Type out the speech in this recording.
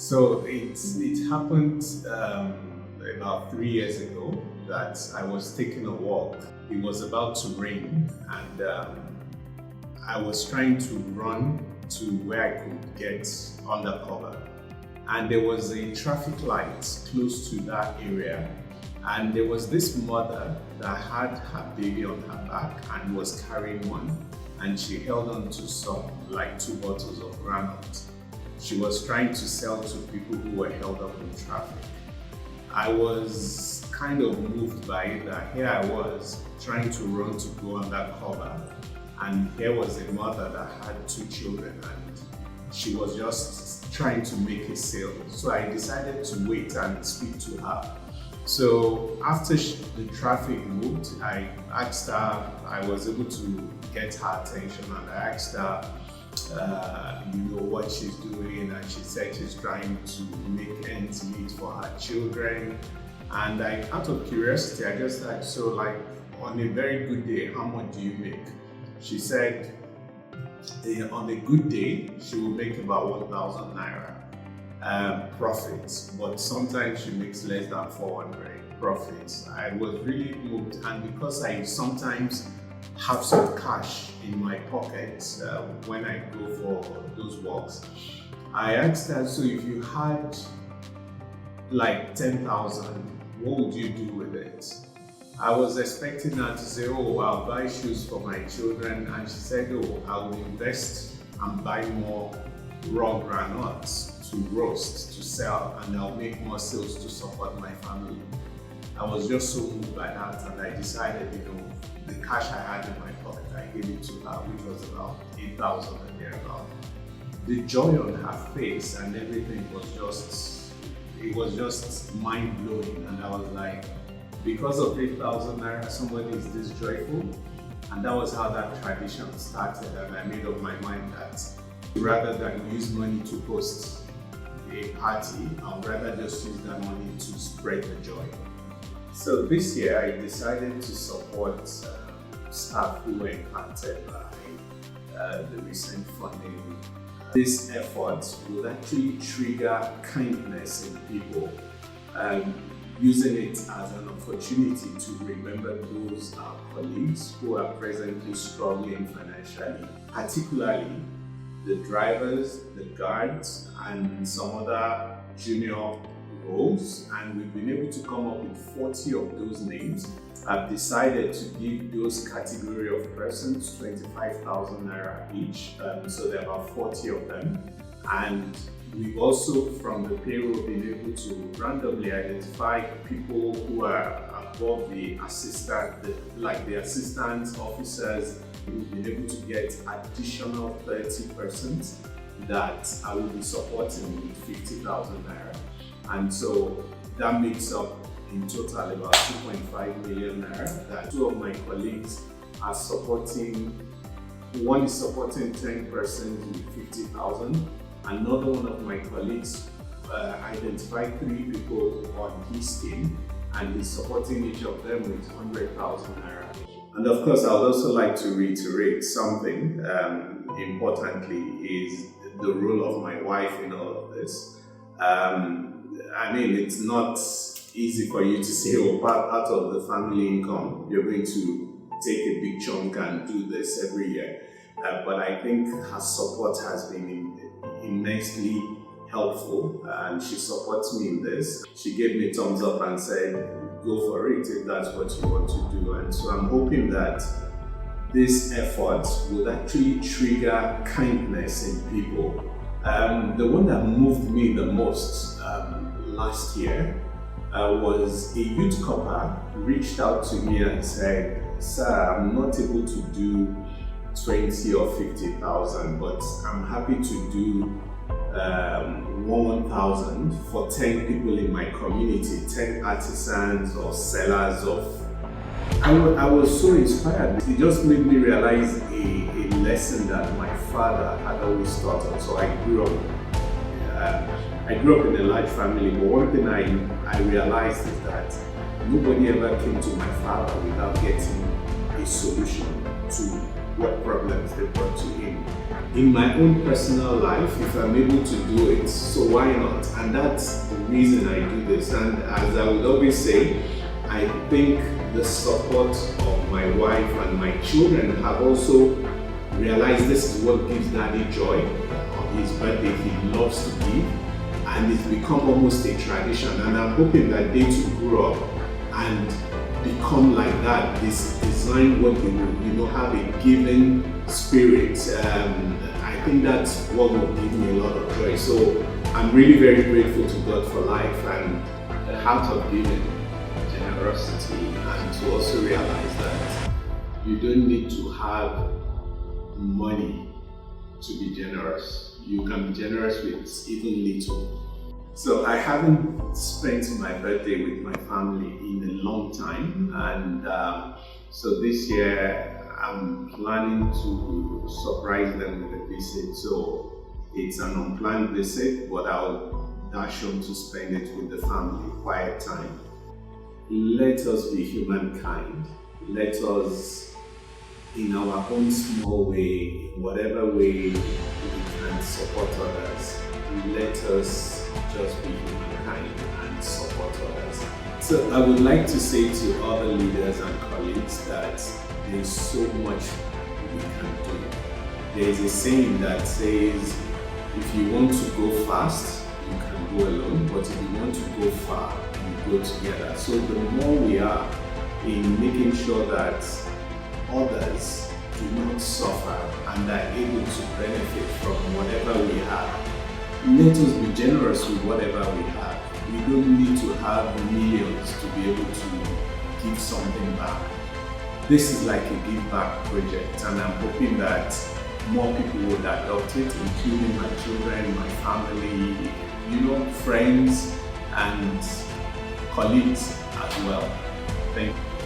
So it happened about 3 years ago that I was taking a walk. It was about to rain, and I was trying to run to where I could get undercover. And there was a traffic light close to that area, and there was this mother that had her baby on her back and was carrying one, and she held on to some, like 2 bottles of granite. She was trying to sell to people who were held up in traffic. I was kind of moved by it that here I was trying to run to go undercover, and here was a mother that had 2 children, and she was just trying to make a sale. So I decided to wait and speak to her. So after the traffic moved, I asked her, I was able to get her attention, and I asked her what she's doing, and she said she's trying to make ends meet for her children. And out of curiosity, I just asked, so like on a very good day, how much do you make? She said on a good day, she will make about 1,000 naira profits, but sometimes she makes less than 400 profits. I was really moved, and because I sometimes have some cash in my pockets when I go for those walks, I asked her, so if you had like 10,000, what would you do with it? I was expecting her to say, oh, I'll buy shoes for my children, and she said, oh, I'll invest and buy more raw granules to roast, to sell, and I'll make more sales to support my family. I was just so moved by that, and I decided, the cash I had in my pocket, I gave it to her, which was about 8,000 and thereabout. The joy on her face and everything was just mind-blowing, and I was like, because of 8,000 naira, somebody is this joyful. And that was how that tradition started, and I made up my mind that rather than use money to host a party, I'd rather just use that money to spread the joy. So this year I decided to support staff who were impacted by the recent funding. This effort will actually trigger kindness in people, using it as an opportunity to remember those colleagues who are presently struggling financially, particularly the drivers, the guards, and some other junior roles. And we've been able to come up with 40 of those names. I've decided to give those category of persons 25,000 naira each, so there are about 40 of them. And we've also, from the payroll, been able to randomly identify people who are above the assistant, the assistant officers. We've been able to get additional 30 persons that I will be supporting with 50,000 naira. And so that makes up in total about 2.5 million naira that 2 of my colleagues are supporting. One is supporting 10 persons with 50,000. Another one of my colleagues identified 3 people on his team, and he's supporting each of them with 100,000 naira. And of course, I would also like to reiterate something importantly is the role of my wife in all of this. It's not easy for you to say, out of the family income, you're going to take a big chunk and do this every year. But I think her support has been immensely helpful, and she supports me in this. She gave me a thumbs up and said, go for it if that's what you want to do. And so I'm hoping that this effort would actually trigger kindness in people. The one that moved me the most last year was a youth copper reached out to me and said, sir, I'm not able to do 20 or 50,000, but I'm happy to do 1,000 for 10 people in my community, 10 artisans or sellers of. I was so inspired. It just made me realize a lesson that my father had always taught us. So I grew up in a large family, but one thing I realized is that nobody ever came to my father without getting a solution to what problems they brought to him. In my own personal life, if I'm able to do it, so why not? And that's the reason I do this. And as I would always say, I think the support of my wife and my children have also realized this is what gives Daddy joy. On his birthday, he loves to give, and it's become almost a tradition. And I'm hoping that they too grow up and become like that. This design what they will, have a giving spirit. I think that's what will give me a lot of joy. So I'm really very grateful to God for life and the heart of giving, generosity, and to also realize that you don't need to have money to be generous. You can be generous with even little. So I haven't spent my birthday with my family in a long time, and so this year I'm planning to surprise them with a visit. So it's an unplanned visit, but I'll dash home to spend it with the family, quiet time. Let us be humankind. Let us, in our own small way, in whatever way we can support others, let us just be humankind and support others. So I would like to say to other leaders and colleagues that there's so much we can do. There is a saying that says, if you want to go fast, you can go alone, but if you want to go far, you go together. So the more we are in making sure that others do not suffer and are able to benefit from whatever we have, let us be generous with whatever we have. We don't need to have millions to be able to give something back. This is like a give back project, and I'm hoping that more people would adopt it, including my children, my family, friends and colleagues as well. Thank you.